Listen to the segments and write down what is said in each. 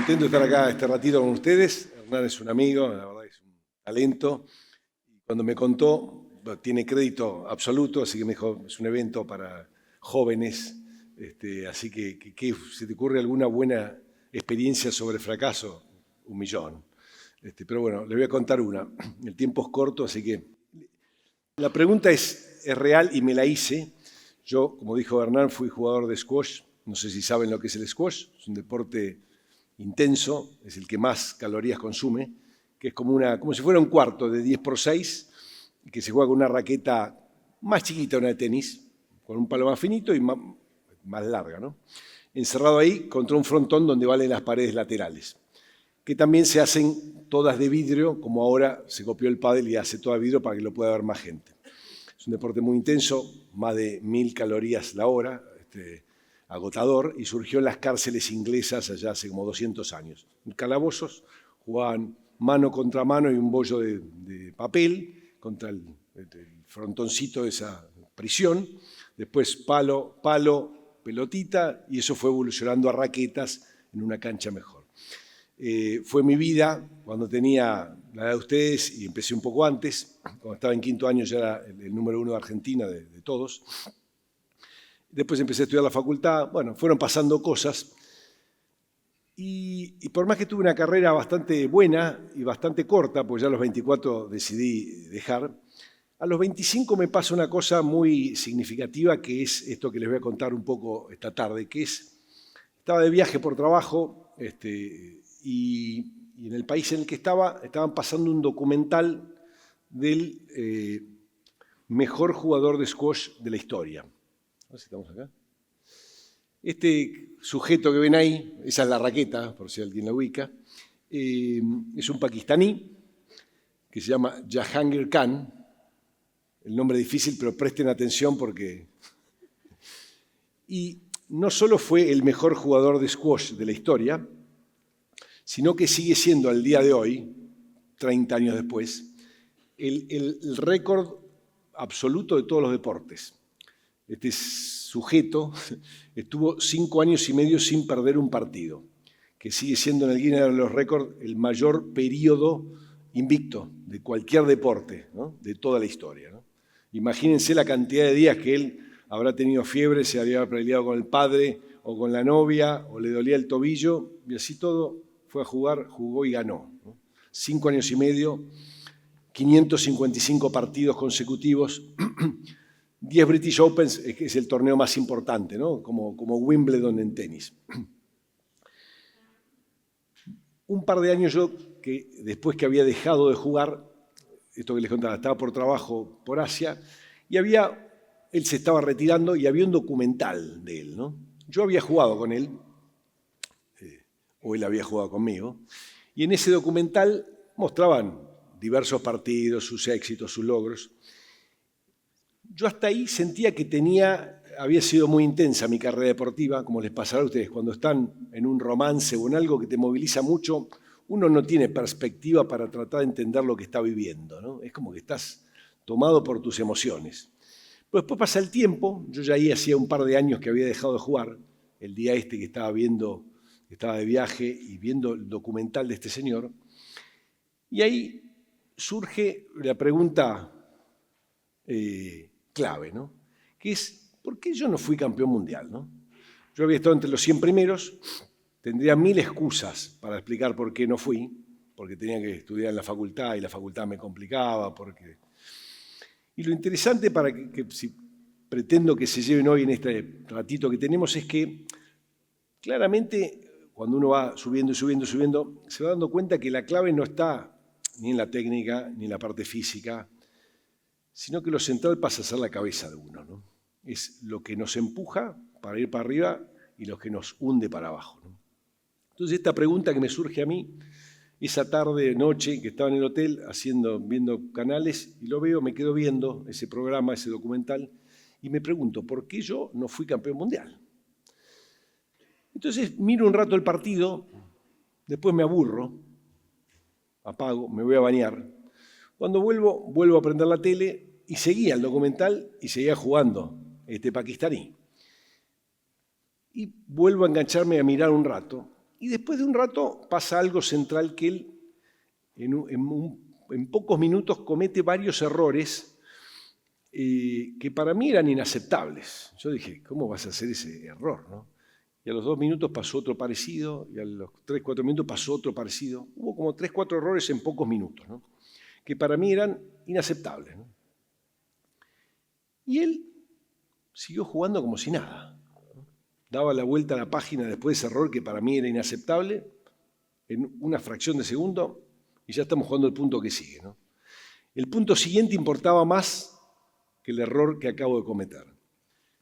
Contento de estar acá este ratito con ustedes. Hernán es un amigo, la verdad es un talento. Cuando me contó, tiene crédito absoluto, así que me dijo, es un evento para jóvenes, así que ¿se te ocurre alguna buena experiencia sobre fracaso? 1.000.000. Pero bueno, le voy a contar una. El tiempo es corto, así que la pregunta es real y me la hice. Yo, como dijo Hernán, fui jugador de squash. No sé si saben lo que es el squash. Es un deporte intenso, es el que más calorías consume, que es como si fuera un cuarto de 10x6, que se juega con una raqueta más chiquita, una de tenis, con un palo más finito y más larga, ¿no? Encerrado ahí contra un frontón donde valen las paredes laterales, que también se hacen todas de vidrio, como ahora se copió el pádel y hace toda de vidrio para que lo pueda ver más gente. Es un deporte muy intenso, más de 1.000 calorías la hora, agotador, y surgió en las cárceles inglesas allá hace como 200 años. En calabozos jugaban mano contra mano y un bollo de papel contra el frontoncito de esa prisión, después palo, pelotita, y eso fue evolucionando a raquetas en una cancha mejor. Fue mi vida cuando tenía la edad de ustedes y empecé un poco antes. Cuando estaba en quinto año ya era el número 1 de Argentina de todos. Después empecé a estudiar la facultad. Bueno, fueron pasando cosas. Y por más que tuve una carrera bastante buena y bastante corta, pues ya a los 24 decidí dejar, a los 25 me pasa una cosa muy significativa, que es esto que les voy a contar un poco esta tarde, que es, estaba de viaje por trabajo, y en el país en el que estaban pasando un documental del mejor jugador de squash de la historia. A ver si estamos acá. Este sujeto que ven ahí, esa es la raqueta, por si alguien la ubica, es un pakistaní que se llama Jahangir Khan. El nombre es difícil, pero presten atención porque... Y no solo fue el mejor jugador de squash de la historia, sino que sigue siendo al día de hoy, 30 años después, el récord absoluto de todos los deportes. Este sujeto estuvo 5 años y medio sin perder un partido, que sigue siendo en el Guinness de los récords el mayor periodo invicto de cualquier deporte, ¿no? De toda la historia, ¿no? Imagínense la cantidad de días que él habrá tenido fiebre, se había peleado con el padre o con la novia, o le dolía el tobillo, y así todo fue a jugar, jugó y ganó, ¿no? 5 años y medio, 555 partidos consecutivos, 10 British Opens, que es el torneo más importante, ¿no? Como Wimbledon en tenis. Un par de años yo, que después que había dejado de jugar, esto que les contaba, estaba por trabajo por Asia, y él se estaba retirando y había un documental de él, ¿no? Yo había jugado con él, o él había jugado conmigo, y en ese documental mostraban diversos partidos, sus éxitos, sus logros. Yo hasta ahí sentía que había sido muy intensa mi carrera deportiva, como les pasará a ustedes, cuando están en un romance o en algo que te moviliza mucho, uno no tiene perspectiva para tratar de entender lo que está viviendo, ¿no? Es como que estás tomado por tus emociones. Pero después pasa el tiempo, yo ya ahí hacía un par de años que había dejado de jugar, el día que estaba de viaje y viendo el documental de este señor, y ahí surge la pregunta clave, ¿no? Que es, ¿por qué yo no fui campeón mundial, ¿no? Yo había estado entre los 100 primeros, tendría 1000 excusas para explicar por qué no fui, porque tenía que estudiar en la facultad y la facultad me complicaba, Y lo interesante si pretendo que se lleven hoy en este ratito que tenemos es que claramente cuando uno va subiendo y subiendo y subiendo, se va dando cuenta que la clave no está ni en la técnica ni en la parte física, sino que lo central pasa a ser la cabeza de uno, ¿no? Es lo que nos empuja para ir para arriba y lo que nos hunde para abajo, ¿no? Entonces esta pregunta que me surge a mí, esa tarde, noche, que estaba en el hotel viendo canales, y me quedo viendo ese programa, ese documental, y me pregunto, ¿por qué yo no fui campeón mundial? Entonces miro un rato el partido, después me aburro, apago, me voy a bañar. Cuando vuelvo a prender la tele y seguía el documental y seguía jugando pakistaní. Y vuelvo a engancharme a mirar un rato Y después de un rato pasa algo central que él en pocos minutos comete varios errores que para mí eran inaceptables. Yo dije, ¿cómo vas a hacer ese error, no? Y a los 2 minutos pasó otro parecido, y a los 3, 4 minutos pasó otro parecido. Hubo como 3, 4 errores en pocos minutos, ¿no? Que para mí eran inaceptables, ¿no? Y él siguió jugando como si nada. Daba la vuelta a la página después de ese error que para mí era inaceptable, en una fracción de segundo, y ya estamos jugando el punto que sigue, ¿no? El punto siguiente importaba más que el error que acabo de cometer.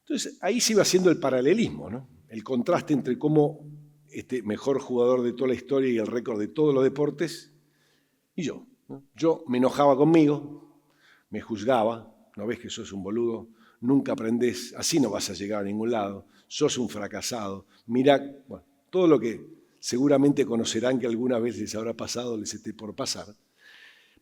Entonces, ahí se iba haciendo el paralelismo, ¿no? El contraste entre cómo este mejor jugador de toda la historia y el récord de todos los deportes y yo, ¿no? Yo me enojaba conmigo, me juzgaba, ¿no ves que sos un boludo? Nunca aprendés, así no vas a llegar a ningún lado, sos un fracasado. Mirá, bueno, todo lo que seguramente conocerán que alguna vez les habrá pasado, les esté por pasar.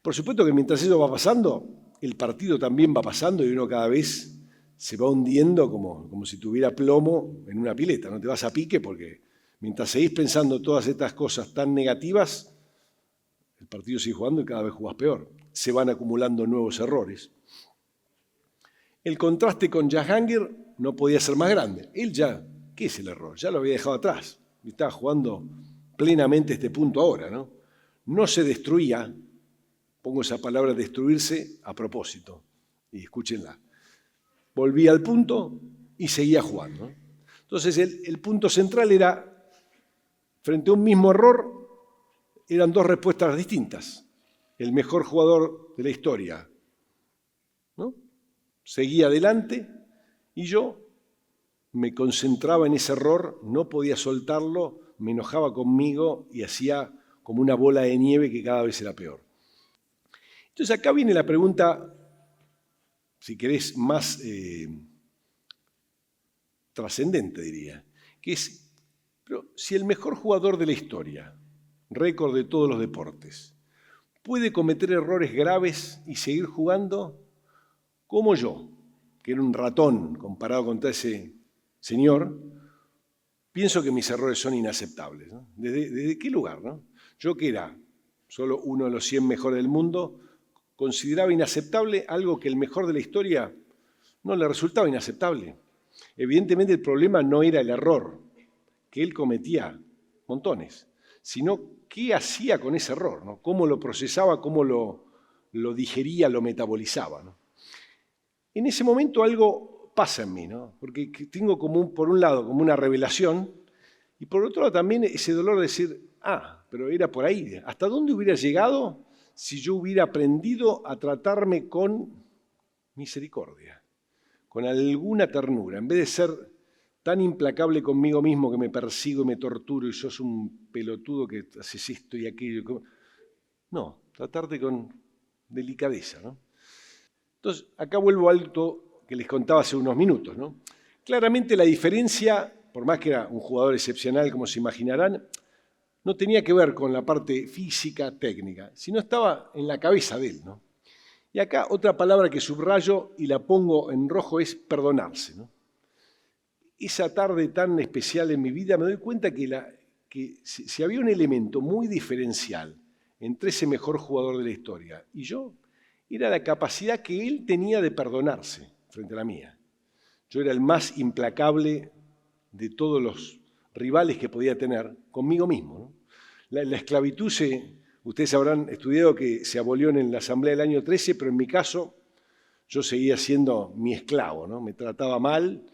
Por supuesto que mientras eso va pasando, el partido también va pasando y uno cada vez se va hundiendo como si tuviera plomo en una pileta. No te vas a pique porque mientras seguís pensando todas estas cosas tan negativas, el partido sigue jugando y cada vez jugás peor. Se van acumulando nuevos errores. El contraste con Jahangir no podía ser más grande. Él ya, ¿qué es el error? Ya lo había dejado atrás. Estaba jugando plenamente este punto ahora, ¿no? No se destruía, pongo esa palabra destruirse a propósito, y escúchenla. Volvía al punto y seguía jugando. Entonces el punto central era, frente a un mismo error, eran 2 respuestas distintas. El mejor jugador de la historia, ¿no? Seguía adelante y yo me concentraba en ese error, no podía soltarlo, me enojaba conmigo y hacía como una bola de nieve que cada vez era peor. Entonces acá viene la pregunta, si querés, más trascendente, diría, que es, pero si el mejor jugador de la historia, récord de todos los deportes, puede cometer errores graves y seguir jugando, como yo, que era un ratón comparado contra ese señor, pienso que mis errores son inaceptables, ¿no? ¿Desde qué lugar, no? Yo, que era solo uno de los 100 mejores del mundo, consideraba inaceptable algo que el mejor de la historia no le resultaba inaceptable. Evidentemente el problema no era el error, que él cometía montones, sino qué hacía con ese error, ¿no? Cómo lo procesaba, cómo lo digería, lo metabolizaba, ¿no? En ese momento algo pasa en mí, ¿no? Porque tengo por un lado como una revelación y por otro lado también ese dolor de decir, pero era por ahí. ¿Hasta dónde hubiera llegado si yo hubiera aprendido a tratarme con misericordia, con alguna ternura, en vez de ser tan implacable conmigo mismo que me persigo y me torturo y sos un pelotudo que haces esto y aquello? No, tratarte con delicadeza, ¿no? Entonces, acá vuelvo a algo que les contaba hace unos minutos, ¿no? Claramente la diferencia, por más que era un jugador excepcional, como se imaginarán, no tenía que ver con la parte física, técnica, sino estaba en la cabeza de él, ¿no? Y acá otra palabra que subrayo y la pongo en rojo es perdonarse, ¿no? Esa tarde tan especial en mi vida me doy cuenta que si había un elemento muy diferencial entre ese mejor jugador de la historia y yo, era la capacidad que él tenía de perdonarse frente a la mía. Yo era el más implacable de todos los rivales que podía tener conmigo mismo, ¿no? La esclavitud, ustedes habrán estudiado que se abolió en la Asamblea del año 13, pero en mi caso yo seguía siendo mi esclavo, ¿no? Me trataba mal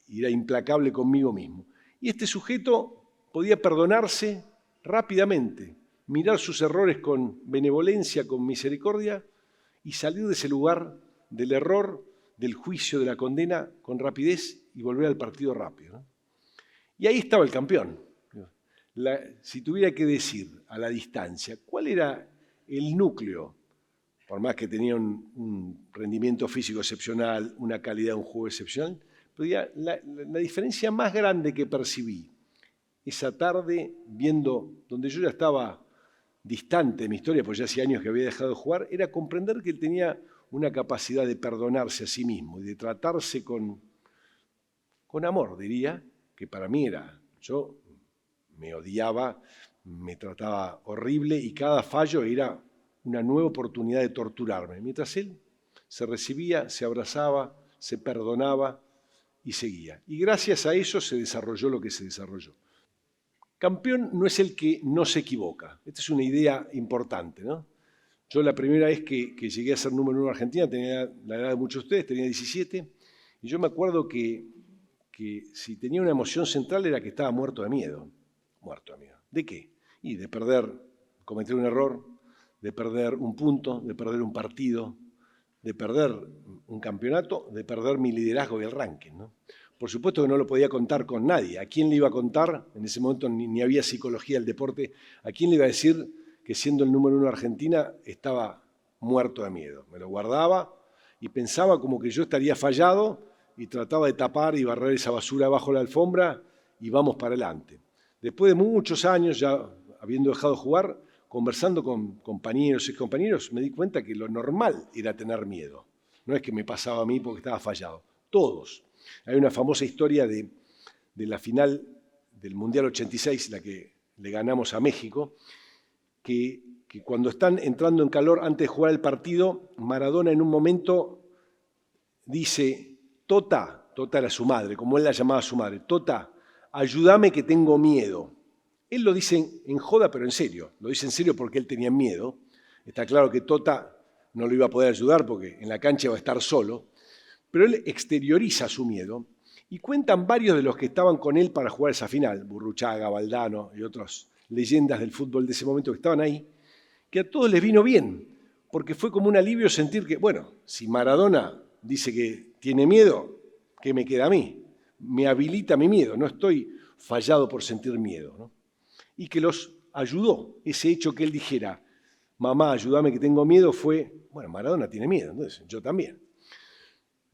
y era implacable conmigo mismo. Y este sujeto podía perdonarse rápidamente, mirar sus errores con benevolencia, con misericordia, y salir de ese lugar del error, del juicio, de la condena con rapidez y volver al partido rápido, ¿no? Y ahí estaba el campeón. Si tuviera que decir a la distancia cuál era el núcleo, por más que tenía un rendimiento físico excepcional, una calidad de un juego excepcional, pero la diferencia más grande que percibí esa tarde, viendo donde yo ya estaba distante de mi historia, porque ya hacía años que había dejado de jugar, era comprender que él tenía una capacidad de perdonarse a sí mismo y de tratarse con amor, diría, que para mí era, yo me odiaba, me trataba horrible y cada fallo era una nueva oportunidad de torturarme. Mientras él se recibía, se abrazaba, se perdonaba y seguía. Y gracias a eso se desarrolló lo que se desarrolló. Campeón no es el que no se equivoca. Esta es una idea importante, ¿no? Yo la primera vez que llegué a ser número 1 en Argentina, tenía la edad de muchos de ustedes, tenía 17, y yo me acuerdo que si tenía una emoción central era que estaba muerto de miedo. Muerto de miedo. ¿De qué? Y de perder, cometer un error, de perder un punto, de perder un partido, de perder un campeonato, de perder mi liderazgo y el ranking, ¿no? Por supuesto que no lo podía contar con nadie. ¿A quién le iba a contar? En ese momento ni había psicología del deporte. ¿A quién le iba a decir que siendo el número 1 de Argentina estaba muerto de miedo? Me lo guardaba y pensaba como que yo estaría fallado y trataba de tapar y barrer esa basura bajo la alfombra y vamos para adelante. Después de muchos años, ya habiendo dejado de jugar, conversando con compañeros y compañeros, me di cuenta que lo normal era tener miedo. No es que me pasaba a mí porque estaba fallado. Todos. Hay una famosa historia de la final del Mundial 86, la que le ganamos a México, que cuando están entrando en calor antes de jugar el partido, Maradona en un momento dice, Tota era su madre, como él la llamaba a su madre, Tota, ayúdame que tengo miedo. Él lo dice en joda, pero en serio. Lo dice en serio porque él tenía miedo. Está claro que Tota no lo iba a poder ayudar porque en la cancha iba a estar solo. Pero él exterioriza su miedo y cuentan varios de los que estaban con él para jugar esa final, Burruchaga, Valdano y otras leyendas del fútbol de ese momento que estaban ahí, que a todos les vino bien, porque fue como un alivio sentir que, bueno, si Maradona dice que tiene miedo, ¿qué me queda a mí? Me habilita mi miedo, no estoy fallado por sentir miedo, ¿no? Y que los ayudó, ese hecho que él dijera, mamá, ayúdame que tengo miedo, fue, bueno, Maradona tiene miedo, entonces yo también.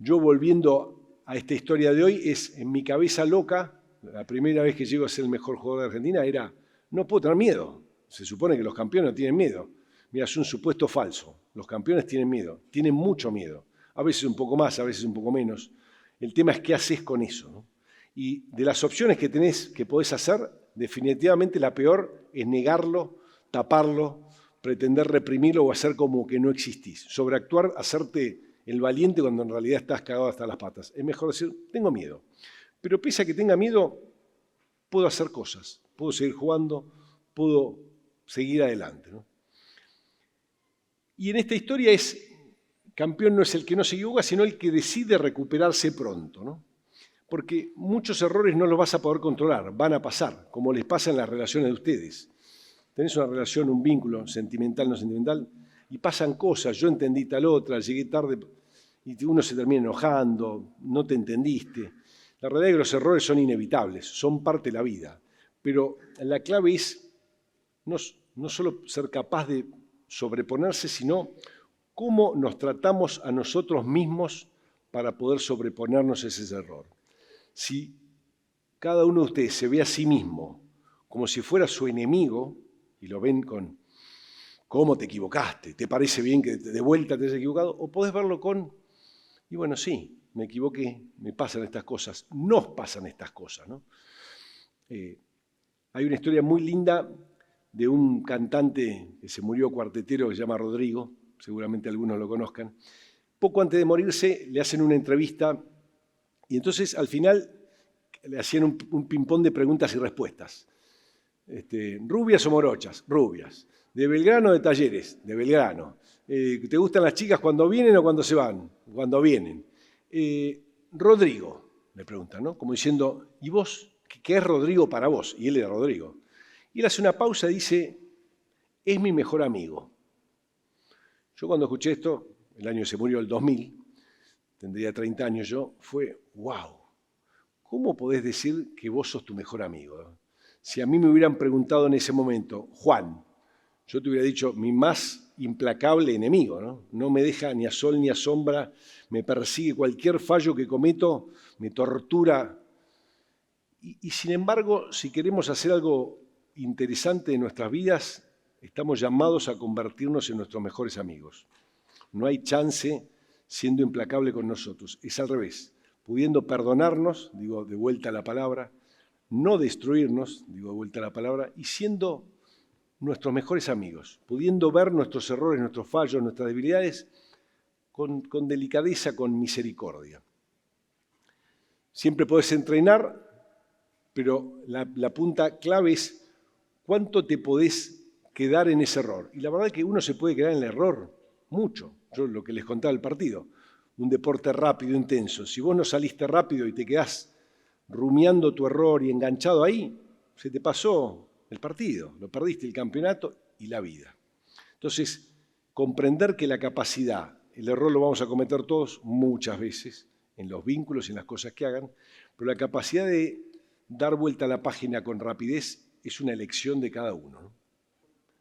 Yo volviendo a esta historia de hoy, es en mi cabeza loca, la primera vez que llego a ser el mejor jugador de Argentina era, no puedo tener miedo, se supone que los campeones no tienen miedo. Mira, es un supuesto falso, los campeones tienen miedo, tienen mucho miedo, a veces un poco más, a veces un poco menos. El tema es qué haces con eso, ¿no? Y de las opciones que tenés, que podés hacer, definitivamente la peor es negarlo, taparlo, pretender reprimirlo o hacer como que no existís. Sobreactuar, hacerte el valiente cuando en realidad estás cagado hasta las patas. Es mejor decir, tengo miedo. Pero pese a que tenga miedo, puedo hacer cosas, puedo seguir jugando, puedo seguir adelante, ¿no? Y en esta historia campeón no es el que no se equivoca, sino el que decide recuperarse pronto, ¿no? Porque muchos errores no los vas a poder controlar, van a pasar, como les pasa en las relaciones de ustedes. Tenés una relación, un vínculo sentimental, no sentimental, y pasan cosas, yo entendí tal otra, llegué tarde, y uno se termina enojando, no te entendiste. La realidad es que los errores son inevitables, son parte de la vida, pero la clave es no solo ser capaz de sobreponerse, sino cómo nos tratamos a nosotros mismos para poder sobreponernos a ese error. Si cada uno de ustedes se ve a sí mismo como si fuera su enemigo, y lo ven con cómo te equivocaste, te parece bien que de vuelta te hayas equivocado, o podés verlo con, y bueno, sí, me equivoqué, me pasan estas cosas, nos pasan estas cosas, ¿no? Hay una historia muy linda de un cantante que se murió cuartetero que se llama Rodrigo, seguramente algunos lo conozcan. Poco antes de morirse le hacen una entrevista y entonces al final le hacían un ping-pong de preguntas y respuestas. ¿Rubias o morochas? Rubias. ¿De Belgrano o de Talleres? De Belgrano. ¿Te gustan las chicas cuando vienen o cuando se van? Cuando vienen. Rodrigo, le preguntan, ¿no? Como diciendo, ¿y vos? ¿Qué es Rodrigo para vos? Y él era Rodrigo. Y él hace una pausa y dice, es mi mejor amigo. Yo cuando escuché esto, el año que se murió, el 2000, tendría 30 años yo, fue, wow, ¿cómo podés decir que vos sos tu mejor amigo? Si a mí me hubieran preguntado en ese momento, Juan, yo te hubiera dicho mi más implacable enemigo, ¿no? No me deja ni a sol ni a sombra, me persigue cualquier fallo que cometo, me tortura. Y sin embargo, si queremos hacer algo interesante en nuestras vidas, estamos llamados a convertirnos en nuestros mejores amigos. No hay chance siendo implacable con nosotros, es al revés. Pudiendo perdonarnos, digo de vuelta la palabra, no destruirnos, digo de vuelta la palabra, y siendo nuestros mejores amigos, pudiendo ver nuestros errores, nuestros fallos, nuestras debilidades con delicadeza, con misericordia. Siempre podés entrenar, pero la punta clave es cuánto te podés quedar en ese error. Y la verdad es que uno se puede quedar en el error mucho. Yo lo que les contaba del partido, un deporte rápido, intenso. Si vos no saliste rápido y te quedás rumiando tu error y enganchado ahí, se te pasó el partido, lo perdiste el campeonato y la vida. Entonces, comprender que la capacidad, el error lo vamos a cometer todos muchas veces, en los vínculos y en las cosas que hagan, pero la capacidad de dar vuelta a la página con rapidez es una elección de cada uno, ¿no?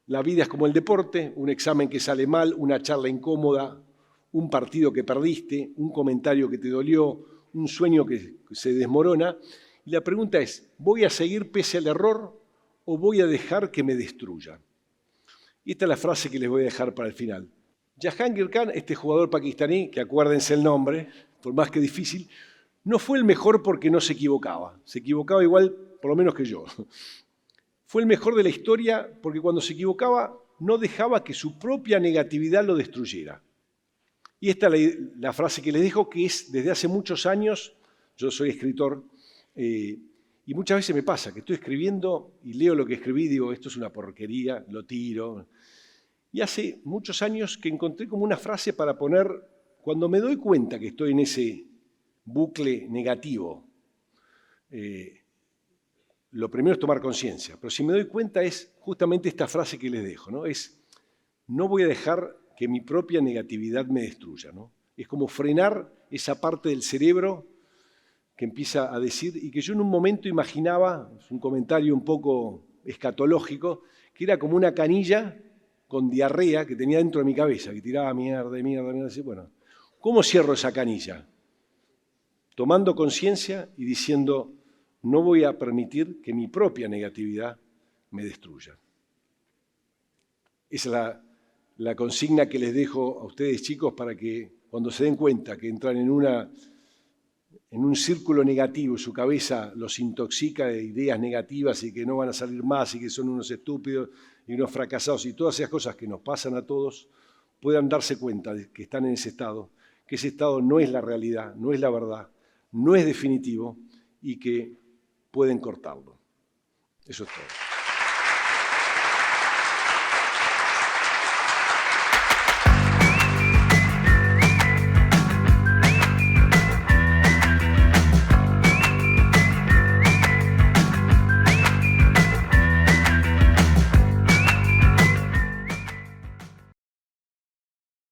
La vida es como el deporte, un examen que sale mal, una charla incómoda, un partido que perdiste, un comentario que te dolió, un sueño que se desmorona. Y la pregunta es, ¿voy a seguir pese al error o voy a dejar que me destruya? Y esta es la frase que les voy a dejar para el final. Jahangir Khan, este jugador pakistaní, que acuérdense el nombre, por más que difícil, no fue el mejor porque no se equivocaba. Se equivocaba igual, por lo menos que yo. Fue el mejor de la historia porque cuando se equivocaba no dejaba que su propia negatividad lo destruyera. Y esta es la frase que les dejo, que es desde hace muchos años, yo soy escritor, y muchas veces me pasa que estoy escribiendo y leo lo que escribí y digo, esto es una porquería, lo tiro. Y hace muchos años que encontré como una frase para poner, cuando me doy cuenta que estoy en ese bucle negativo, lo primero es tomar conciencia, pero si me doy cuenta es justamente esta frase que les dejo, ¿no? Es, no voy a dejar que mi propia negatividad me destruya, ¿no? Es como frenar esa parte del cerebro que empieza a decir, y que yo en un momento imaginaba, es un comentario un poco escatológico, que era como una canilla con diarrea que tenía dentro de mi cabeza, que tiraba mierda, así, bueno, ¿cómo cierro esa canilla? Tomando conciencia y diciendo, no voy a permitir que mi propia negatividad me destruya. Esa es la consigna que les dejo a ustedes, chicos, para que cuando se den cuenta que entran en un círculo negativo, su cabeza los intoxica de ideas negativas y que no van a salir más y que son unos estúpidos y unos fracasados y todas esas cosas que nos pasan a todos, puedan darse cuenta de que están en ese estado, que ese estado no es la realidad, no es la verdad, no es definitivo y que pueden cortarlo. Eso es todo.